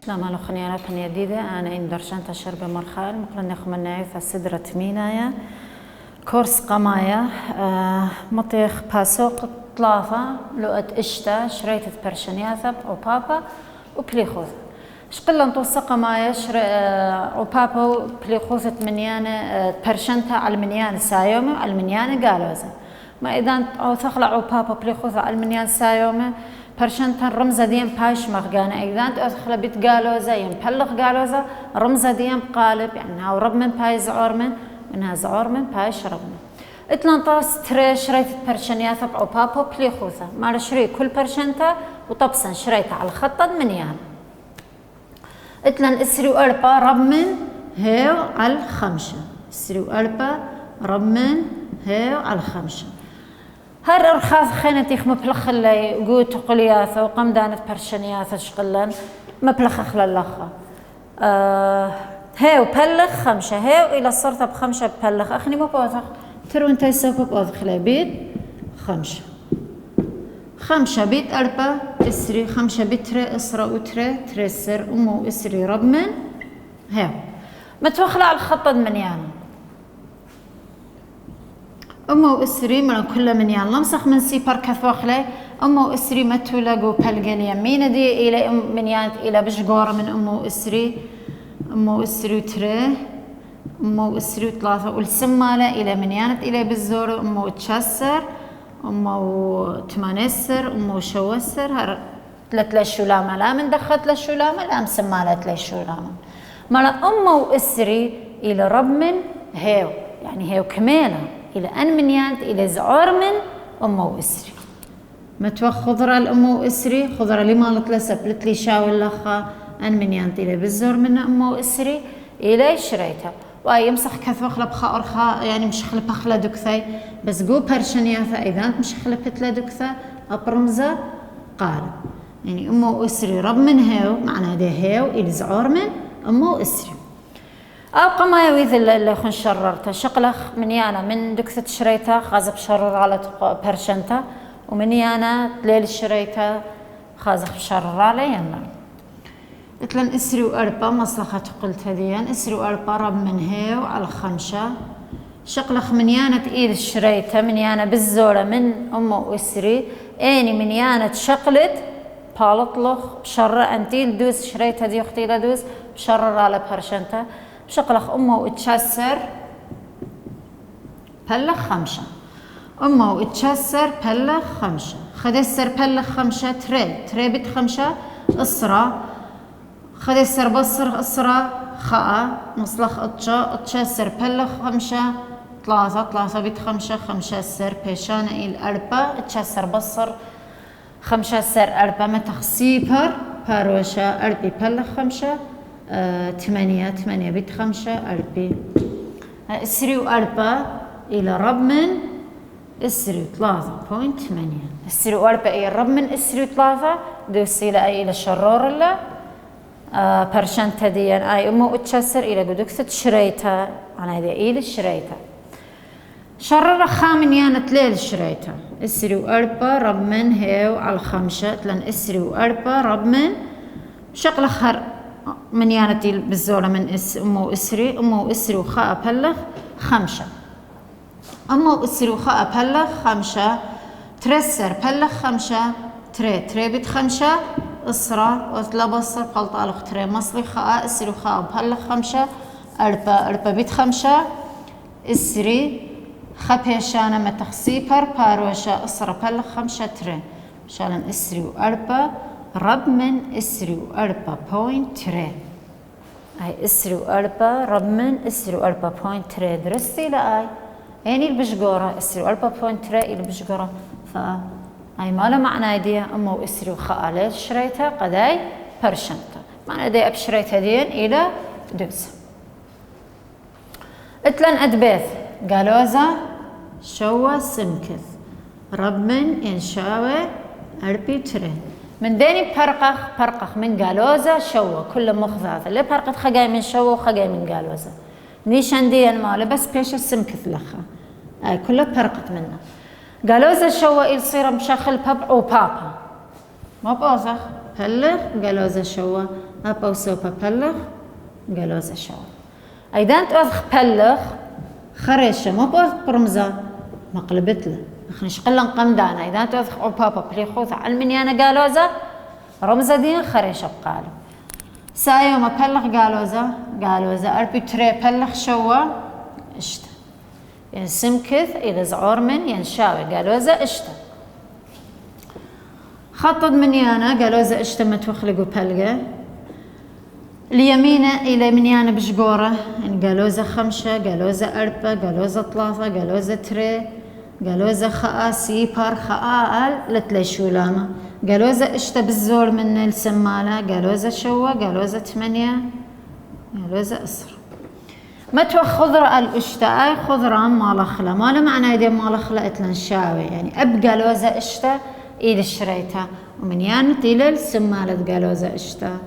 شلام هلو خنيانات جديدة أنا إن درشنت شرب مرخال مقرن خمناي فسدرة مينايا كورس قمايا مطيخ باسوق طلافة لقت إشتا شريتة برشنياثب أو بابا وبليخوذ شقلا نطوص قمايا أو بابا وبليخوذة منيانة برشنتها على المنيانة سايومة على المنيانة قالوزة ما إذا أو تخلع أو بابا بليخوذة على المنيانة سايومة برشنتن رمزة ديم باش مغانا إذا أدخل بيت قالوزة ينبلغ قالوزة رمزة ديم قالب يعني هاو رب من باي زعور منها زعور من باش رب من اتلانطاس تري شريت برشنياثة أو بابا بليخوذة مال شري كل برشنتا وطبسا شريتها على الخطة منيان اتلان اسري وأربا رب من هيو على الخمسة اسري وأربا رب من هيو على الخمسة هر أرخاث خينتيخ مبلخ اللي قوت قلياثة وقم دانت برشنياثة شقلن مبلخ خلالخة هيو بلخ خمسة هيو إلى صرت بخمسة بلخ أخني مبوثخ ترون تيسوف بوثخ لي بيت خمسة بيت أربا إسري خمسة بيت تري إسرا وتري تريسر أمو إسري رب من هيو متوخلة على الخطة منيانا أمو إسري من كل منيان لمسخ من سيبر كثوخلي أمو إسري متولقو بلقن يمين دي إلى منيانت إلى بشقور من أمو إسري تري أمو إسري ثلاثة والسمالة إلى منيانت إلى بالزور أمو تشسر أمو تمانسر أمو شوسر هر تلت لشولامة لا من دخلت لشولامة لا مسمالة لشولامة مالا أمو إسري إلى رب من هيو يعني هيو كميلة إلى أن منيانت إلى زعور من أمو إسري متوخ خضرة الأمو إسري خضرة لي مالت لسب لتلي شاول لخا أن منيانت إلى بالزور من أمو إسري إلى شريتها وأي يمسخ كثوخ لبخا أرخا يعني مش خلب أخلا دكثي بس جو برشنياثا إذا مش خلب بتلا دكثا أبرمزة قال يعني أمو إسري رب من هيو معنى ده هيو إلى زعور من أمو إسري أبقى ما يويذ اللي خن شررته شقلخ منيانا من دكثة شريته خازب شرر على برشنته ومنيانا ليل شريته خازب شرر على ينا اتلن اسري وأربا مصلحة قلت هذيان اسري وأربا رب من هيو على خمسة شقلخ منيانا تقيل شريته منيانا بالزورة من أمو اسري اني منيانا شقلت بالطلخ بشرر انتيل دوس شريته دي اختي لدوس بشرر على برشنته شقلخ أمه اتشسر بلخ خمسة أمه اتشسر بلخ خمسة خدسر بلخ خمسة تري بيت خمسة إسرا خدسر بصر إسرا خاء مصلخ اتشسر بلخ خمسة ثلاثة بيت خمسة سر بيشان إلى أربعة اتشسر بصر خمسة سر أربعة متخسيبر باروشة أربي بلخ خمسة ثمانية بيت خمسة أربي إسري وأربعة إلى رب من إسري 3.8 إسري وأربعة إلى رب من إسري 3 دوسي إلى شرور الله برشنتها ديان أي أمو اتشسر إلى قدوكسة شريتها أنا هذا إلى شريتها شرر خامن يانت ليل شريتها إسري وأربعة رب من هيو على خمسة لأن إسري وأربعة رب من شقل خر من يانتي بالزورة من أمو إسري وخاء بلخ خمسة أمو إسري وخاء بلخ خمسة ترسر بلخ خمسة تري بيت خمسة إسرا وثلا بصر قلت ألخ تري مصري خاء إسري وخاء بلخ خمسة أربا بيت خمسة إسري خبيشانة متخسيبر باروشة إسرا بلخ خمسة تري شالن إسري وأربا رب من إسري وأربعة بوينت تري هاي إسري وأربعة رب من إسري وأربعة بوينت تري درستي لأي يعني البشجورة إسري وأربعة بوينت تري إلى البشجورة هاي ما له معنى دي أمو إسري وخاء ليش شريتها قداي برشنتها معنى دي أبشريتها دين إلى دوس اتلن أدبيث قالوزا شوى سمكث رب من إنشاوي أربي تري من ديني برقخ من قالوزة شوى كل مخذاث اللي برقت خجاي من شوى وخجاي من قالوزة نيشان ديان ماله بس بيش السمكث لخا أي كله برقت منه قالوزة شوى يصير مشخل بابع وبابا ما بوزخ بلخ جلوزة شوا أبا وسوبا بلخ جلوزة شوا أيضا تأخذ بلخ خريشة ما بأخذ برمزة مقلبت له خنش قلن قمدانا إذا تأخذ أوبابا بليخوث علمنيانا جلوزة رمزة دين خريشة بقالو سايو ما بلخ جالوزة أربي تري بلخ شوا اشتا ين سمكث إذا زعور من ينشاوي جالوزة اشتا خطط منيانا جالوزة اشتا متوخلقو بلقة اليمينة إلى منيانا بشقورة يعني جالوزة خمسة جالوزة أربعة جالوزة ثلاثة جالوزة تري جالوزة خاء سيبار خاء لتليشو لاما جالوزة اشتا بالزور من السمالة جالوزة شوا جالوزة 8 جالوزة أسر متوى خضرة الاشتا خضرة مالخلة ما له معنى يدي مالخلة اتلنشاوي يعني أب جالوزة اشتا إيد الشريطة ومن يانت إلى السمالة جالوزة اشتا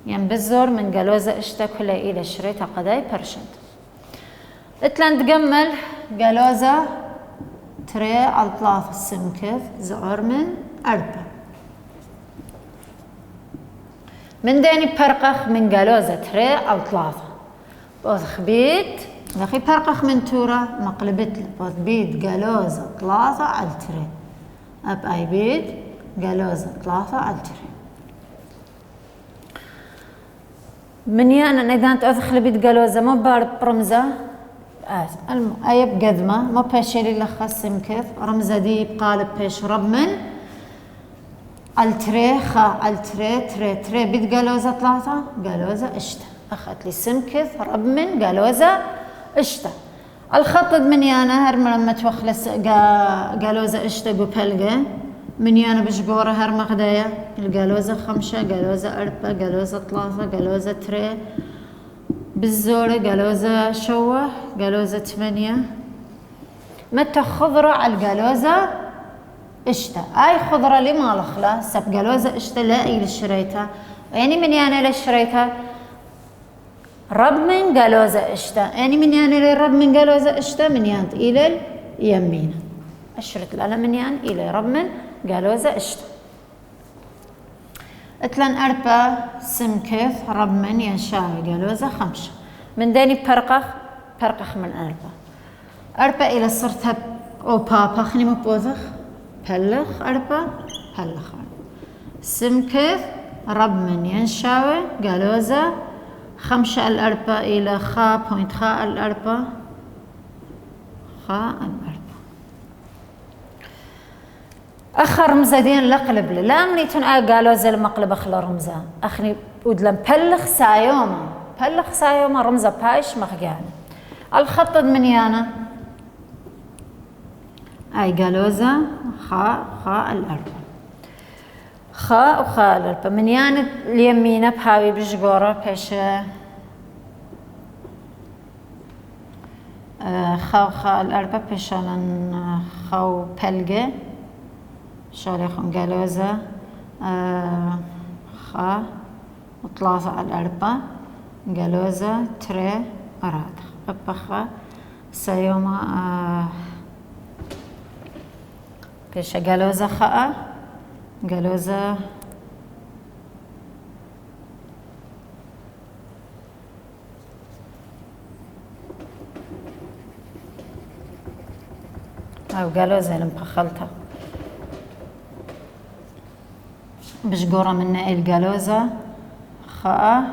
يعني بالزور من جالوزة اشتا كلها إيد الشريطة قداي برشد اتلن تجمل جالوزة تري على 3 سمكث زعر من 4 من داني برقخ من جالوزة تري على 3 بوث بيت لخي برقخ من تورة مقلبت بوث بيت جالوزة 3 على تري أب أي بيت جالوزة 3 على تري من يانا إذا أنت أدخل بيت جالوزة ما بارد برمزة أيب قدمة ما بيشيلي لخا سمكث رمزة دي بقالب بيش رب من التري خا التري تري بيت جالوزة 3 جالوزة اشتا أخذت لي سمكث رب من جالوزة اشتا الخطط من يانا هرم لما توخلص جالوزة اشتا ببلقة من يانا بشقورة هرم غدايا الجالوزة 5 جالوزة 4 جالوزة 3 جالوزة تري بالزورة جالوزة شوة جالوزة 8 متى خضرة على الجالوزة اشتا اي خضرة لي ما لخلا سب جالوزة اشتا لا اي للشريطة يعني من يعني للشريطة رب من جالوزة اشتا يعني من يعني لرب من جالوزة اشتا من يانت الى اليمين اشرت الألم من يعني الى رب من جالوزة اشتا اتلن 4 سمكث رب من ينشاوي جالوزة 5 من داني برقخ من 4 إلى صرتها أو بابا خني مبوذخ بلخ 4 بلخ سمكث رب من ينشاوي جالوزة 5 4 إلى خا بوينت خا 4 خا 4 أخر رمزة دين لقلب لي لا منيتون قالوا زي المقلب أخلا رمزة أخني ودلم بلخ سايوما رمزة بايش مخجانة الخط من يانا أي جالوزة خا 4 خا وخا 4 من يانا اليمينة بهاوي بجقورة بيش خا 4 بيشان خاو بلقة شارخون جالوزة خا و3 على 4 جالوزة تري أراد أبخا سيوما بيش جالوزة خاء جالوزة أو جالوزة لمبخلتها بشقورة من الجالوزة خاء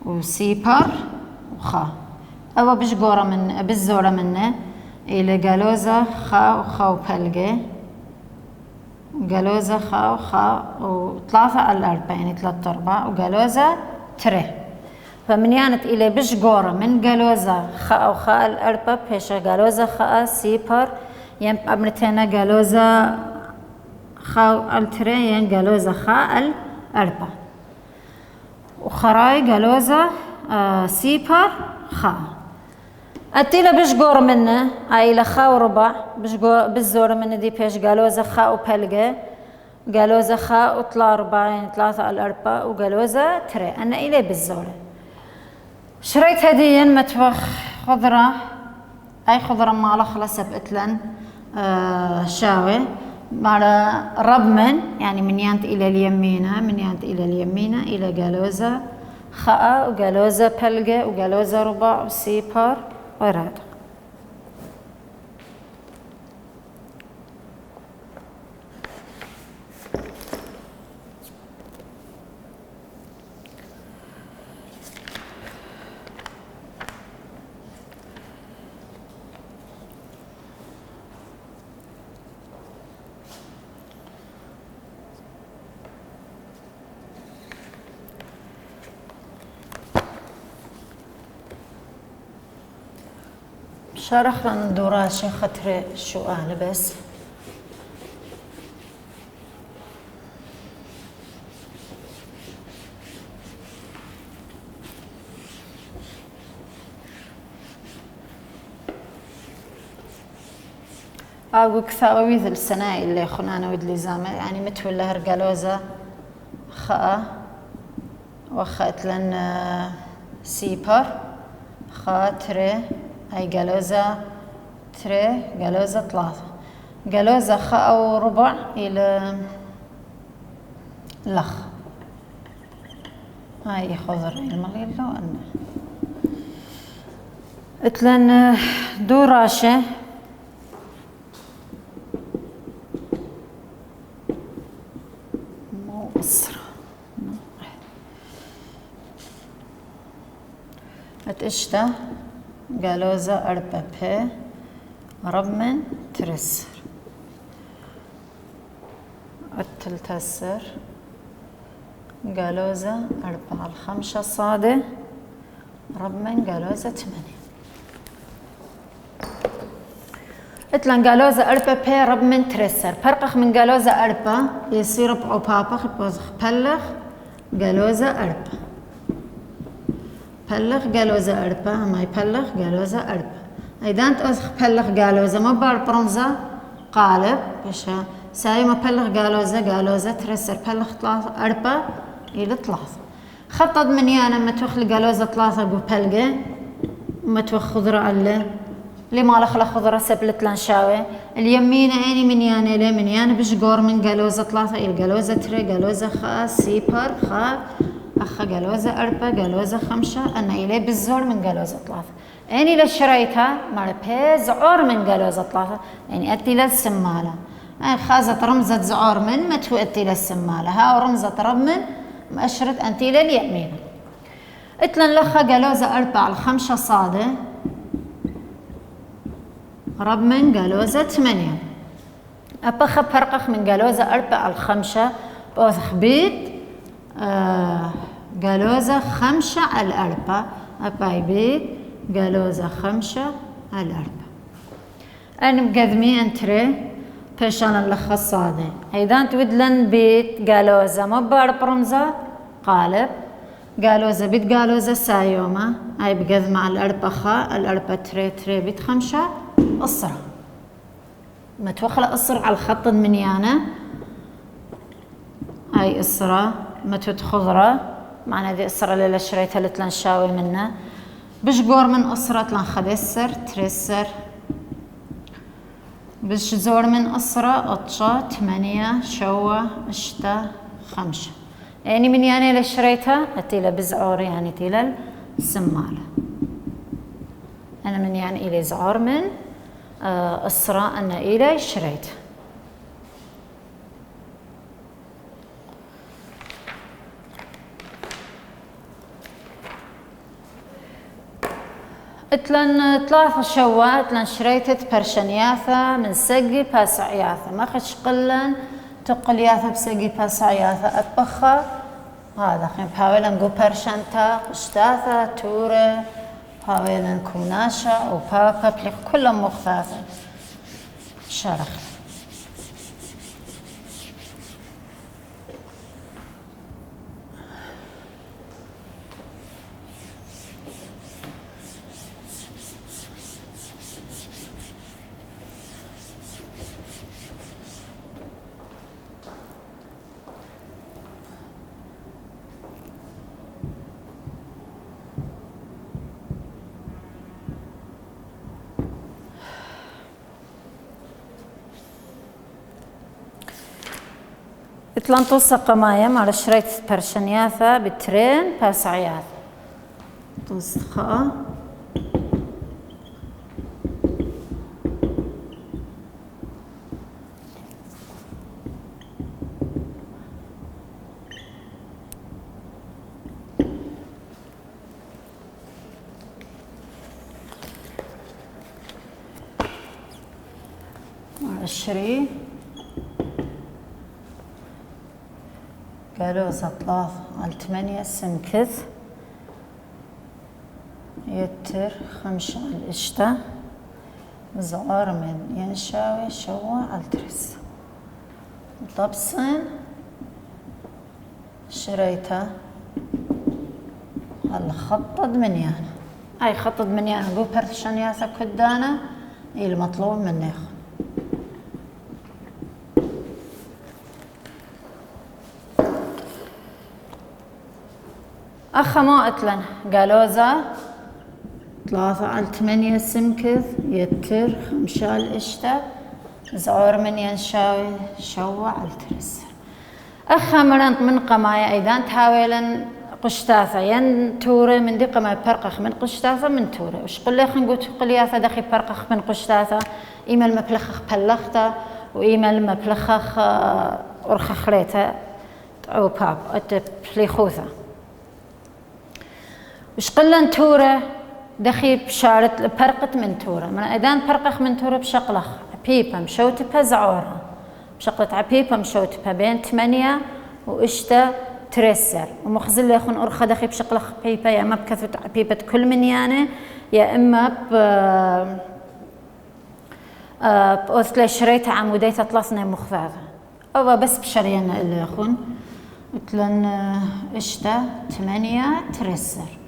وسيبر وخا أو بشقورة من بالزورة منه إلى جالوزة خا وخا وبلقة جالوزة خا وخا و3 على 4 يعني 3/4 وجالوزة تري فمن يانت إلى بشقورة من جالوزة خا وخا 4 بيشة جالوزة خا سيبر يم أبنتنا جالوزة خا الترين جالوزة خا 4 وخراي جالوزة سيبر خا أتيلا بشقور منه أي لخا وربع بشقور بالزور منه دي بيش جالوزة خا وبلقة جالوزة خا وطلع 4 يعني 3 على 4 وجالوزة تري أنا إلي بالزور شريت هديا متوخ خضرة أي خضرة ما خلص بقتلن شاوي مع ربمن يعني من يانت إلى اليمينة، من يانت إلى اليمينة إلى قالوزة خاء وقالوزة بلقة وقالوزة ربع وسيبر وراد. شرح لنا دراسة خطر السؤال بس. أقول كثاوي ذي السنة اللي خنانا ود لزامة يعني متولى هرقالوزة خاء وخات لنا سيبر خاء تري هاي قالوزة تري قالوزة ثلاثة قالوزة خاء وربع إلى لخ هاي خضر المريض لو أنه اتلن دوراشة مو أسرة اتشتا قالوزة أربع بي ربمن ترسر التلتسر قالوزة أربعة الخمسة صادة ربمن قالوزة 8 اتلن قالوزة أربع بي ربمن ترسر فرقخ من قالوزة أربع يصير بعبابخ بوزخ بلخ قالوزة أربع بلخ قالوزة أربع ما يبلخ قالوزة أربع أيضا تأخذ بلخ قالوزة ما بعرف برمزة قالب بشا ساي ما بلخ قالوزة ترسر بلخ ثلاثة أربع إلى ثلاثة خطط من يانا ما توخل قالوزة ثلاثة ببلقة ما توخ خضرة على اللي ما لخلا خضرة سبلت لنشاوي اليمينة أني من يانا لي من يانا بشقور من قالوزة ثلاثة إلى قالوزة تري قالوزة خاء سيبر خاء أخا قالوزة أربع قالوزة خمسة أنا إلي بالزور من قالوزة ثلاثة أني لشريتها مال بي زعور من قالوزة ثلاثة يعني أتي للسمالة خازت رمزة زعور من ما تؤتي للسمالة ها رمزة ربمن مؤشرة أنتي لليمين اتلن لخا قالوزة أربع الخمسة صادة ربمن قالوزة 8 أبخ فرقخ من قالوزة أربع الخمسة بوثخ بيت قالوزة 5 على 4 أباي بيت قالوزة 5 على 4 أنا مقدمي أنتري بيشان اللخ الصادة أيضا تودلن بيت قالوزة مبار برمزة قالب قالوزة بيت قالوزة سايومة أي بقذ مع الأربعة خاء الأربعة تري بيت 5 أسرة ما توخل أسر على الخط المنيانة هاي أسرة ما خضرة معنا ذي أسرة اللي شريتها لتلنشاوي منه بشقور من أسرة تلنخدسر ترسر بشزور من أسرة أطشة 8 شوة اشتا 5 يعني من يعني اللي شريتها أتيلا بزعور يعني تيلا السمالة أنا من يعني إلي زعور من أسرة أنا إلي شريتها اتلن 3 شوات اتلن شريتت برشنياثة من سقي باسعياثة ما خش قلن تقلياثة بسقي باسعياثة أطبخة هذا خيم بحاول نقول برشنتا قشتاثة تورة بحاول نكون ناشا وبابا بليق كلهم مخفافة شرخ اتلان توصى قماية مع شريت برشنياثة بالترين باسعياث توصى خاء عشري قالوزة طلاث على 8 سمكث يتر 5 على الاشتة زعار من ينشاوي شوى على الترس طبسن شريته على خطط منيانا اي خطط منيانا قو برشنياثا كدانا المطلوب مني أخا ما أتلن قالوزة 3 على 8 سمكث يتر 5 على الاشتة زعور من ينشاوي شوى على الترس أخا مرنط من قمايا أيضا تحاولن قشتاثة ين توري من دي قمايا برقخ من قشتاثة من توري وش قل لي خنقول قلياثة دخي برقخ من قشتاثة إيما المبلخخ بلخته وإيما المبلخخ أرخخ ريته أو باب أتبليخوثة وش قلن تورة دخي بشارت برقت من تورة من أيضا برقخ من تورة بشقلخ عبيبة مشوتبها زعورة بشقلة عبيبة مشوتبها بين 8 وإشتا ترسر ومخزل يخون أرخى دخي بشقلخ عبيبة يا إما بكثرة عبيبة كل منيانة يا إما بأوثلي شريتها عمودية تلصني مخفاذة أو بس بشرينا اللي يخون مثلاً إشتا 8 ترسر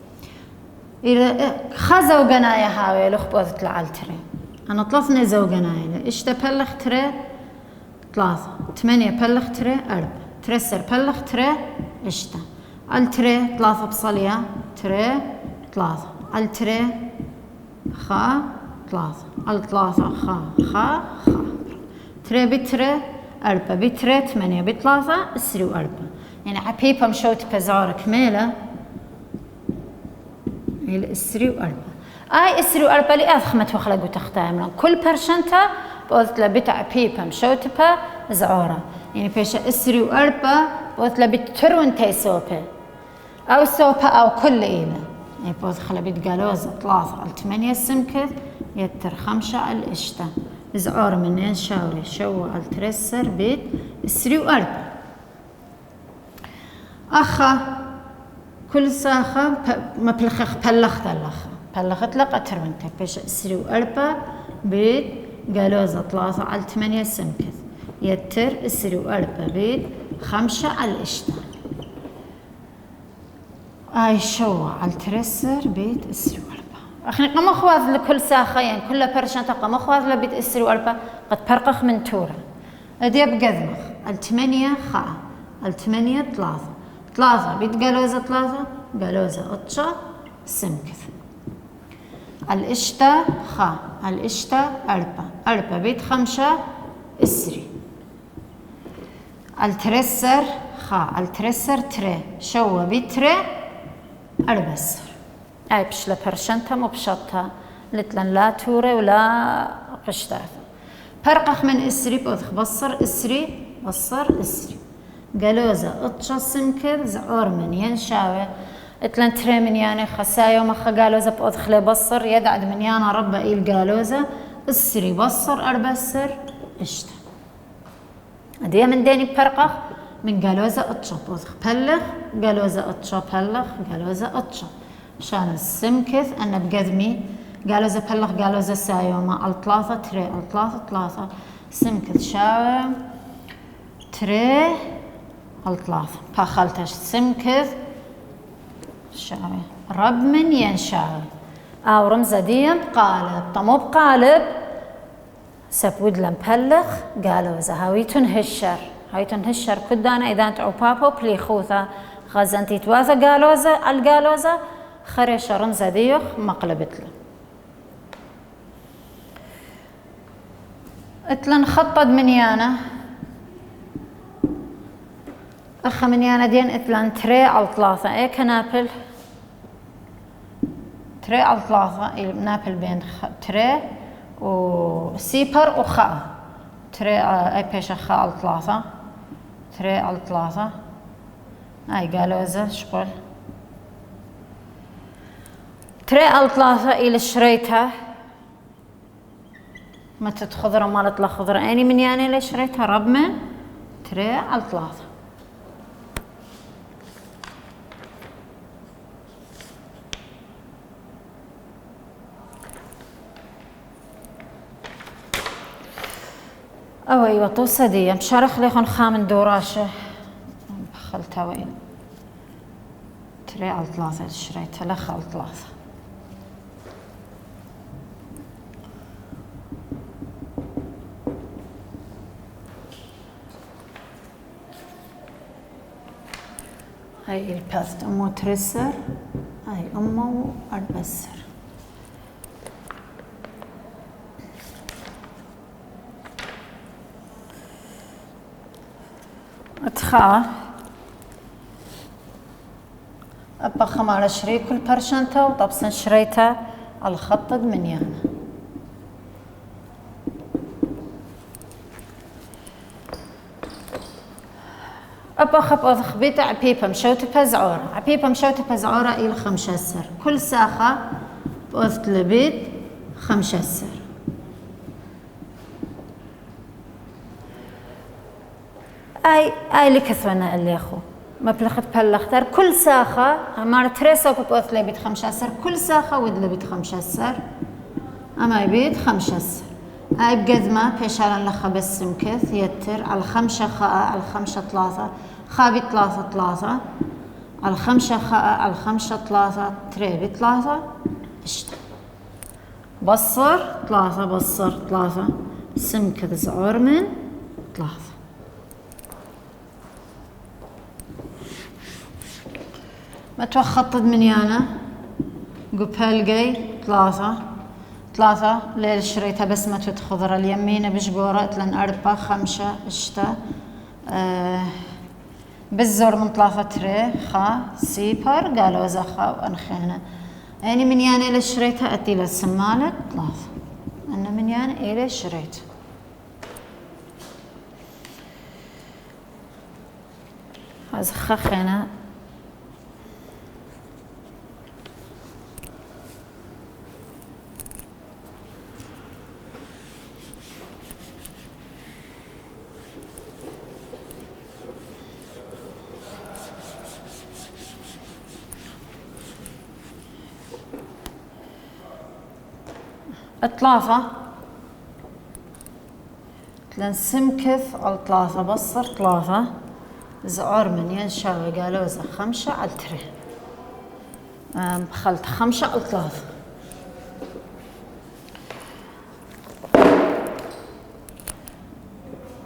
إذا خزو جناية هاوي لخبوث العالتري أنا طلثني زو جناية إشتا بلخ تري 3 8 بلخ تري 4 ترسر بلخ تري إشتا التري 3 بصلية تري 3 التري خا 3 الثلاثة خا تري بتري 4 بتري 8 بثلاثة اسري و4 يعني عبيبة مشوت بزعور كميلة الاسري و4 اي اسري و4 اللي اضخمت وخلقوا تختار كل برشنتا بقولت له بتاع بيبا مشوتبا زعورة يعني بيش اسري و4 بقولت له بترون تي سوبا او سوبا او كل ايله يعني بقولت خلا بيت قالوزة 3 على 8 سمكة يتر 5 على الاشتا زعورة منين شاوري شو على الترسر بيت اسري و4 أخا كل ساخة مبلخخ بلخت اللخة بلخت لق أتر من تبيش اسري و4 بيت قالوزة 3 على 8 سمكث يتر اسري و4 بيت 5 على الاشتا اي شو على الترسر بيت اسري و4 اخني قم اخواذ لكل ساخة يعني كل برشان تقم اخواذ لبيت اسري و4 قد برقخ من تورة ادي بقذمخ على 8 خاء على 8 3 بيت قالوزة 3 قالوزة 8 سمكث على الاشتا خاء على الاشتا 4 بيت 5 اسري على الترسر خاء على الترسر تري شو بيت تري 4 سر اي بشلا برشنتها مو بشطها لتلن لا توري ولا قشتاث برقخ من اسري بوثخ بصر اسري بصر اسري قالوزة 8 سمكر زعور من ينشاوي اتلن تري من يعني خسايا ومخا قالوزة بوثخ لي بصر يدعد من يانا ربا ايل قالوزة اسري بصر 4 سر اشتا اديا من ديني برقخ من قالوزة 8 بوثخ بلخ قالوزة 8 بلخ قالوزة 8 شان السمكث أنا بقدمي قالوزة بلخ قالوزة سايوما على 3 تري على 3 سمكث شاوي تري على 3 باخلتش سمكث شاوي رب من ينشاوي أو رمزة دي بقالب طمو بقالب سبود لمبلخ قالوزة هاويتن هشر كدانا إذا انتعو بابو بليخوثة غزنتي تواثة قالوزة على القالوزة خريشة رمزة ديوخ مقلبت له اتلن خطد منيانا أخ من يانا دين إثلان تري على 3 إيه كنابل تري على 3 نابل بين تري وسيبر وخاء تري أي بيش خاء على 3 تري على 3 أي قالوزة شغل تري على 3 إلى شريتها ما تتخضر مالت لا خضر أني من يعني اللي شريتها ربمن تري على 3 أو أيوة طوسة دي مشارخ ليخون خامن دوراشة بخلتها وين تري على 3 شريتها لخ على 3 هاي الباست أمو ترسر هاي أمو أربسر أتخا أبخم على شريك كل برشنتا وطبسن شريتها على خط منيانا أبخب أخبيت عبيبة مشوت بزعورة عبيبة مشوت بزعورة إلى 5 سر كل ساخة بأذت لبيت 5 سر أي لكثونا اللي أخو ما بلخت بلختر كل ساخة أمار تريسو بأذت لبيت 5 سر كل ساخة ود لبيت 5 سر أما يبيت 5 سر أي بقذمة بيشارن لخا بس مكث يتر على 5 خاء على 5 3 خابي 3 على 5 خاء على 5 3 تريبي 3 اشتا بصر 3 بصر 3 سمكث زعور من 3 ما توخطد من يانا قبالقي 3 ليل شريتها بس ما تتخضر اليمينة بشقورة لن 4 5 اشتا بالزور من 3 تري خا سيبر قالوا زخا وانخينا يعني من يانا إلى شريتها أتي للسمالة 3 أنا من يانا إلى شريت هذا خينا ثلاثة سمكث على 3 بصر 3 زعور من ينشاوي قالوا إذا 5 على تري بخلت 5 على 3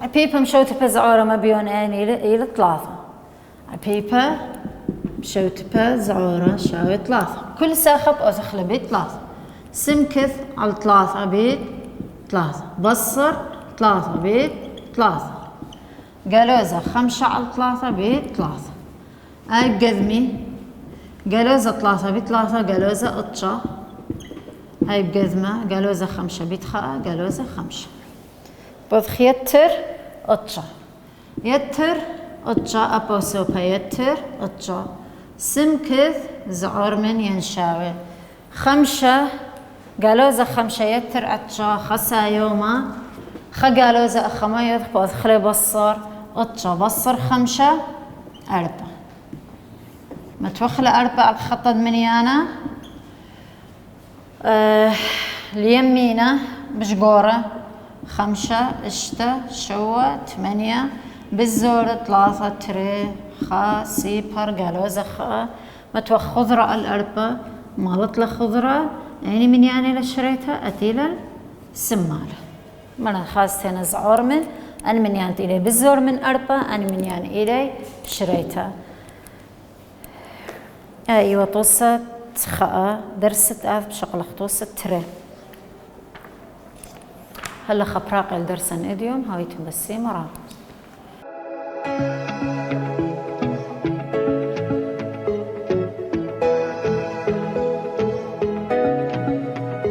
عبيبة مشوت بزعورة ما بيون اني إلى 3 عبيبة مشوت بزعورة شاوي 3 كل ساخب أزخل بيت 3 سمكث على 3 بيت 3 بصر 3 بيت 3 قالوزة 5 على 3 بيت 3 هاي بقذمي قالوزة 3 بيت 3 قالوزة أطشة هاي بقذمة قالوزة 5 بيت خاء قالوزة 5 بضخ يتر أطشة يتر أطشة أبو سوبا يتر أطشة سمكث زعور من ينشاوي 5 قالوزة 5 يتر أطشة خسا يوما قالوزة أخما يذخ بأذخلي بصر أطشة بصر 5 4 ما توخلي 4 بخطد منيانا اليمينة بشقورة 5 اشتا شوة 8 بالزور 3 تري خا سيبر قالوزة خا ما توخ خضرة الأربع مالت لخضرة يعني من يعني لشريتها أتيلا السمالة مرة خاصة زعور من أنا من يعني إلي بالزور من أربع أنا من يعني إلي شريتها أيوة طوسة خاء درست بشغل طوسة تري هلا خبراق الدرسن إديوم هايتم بسي مرة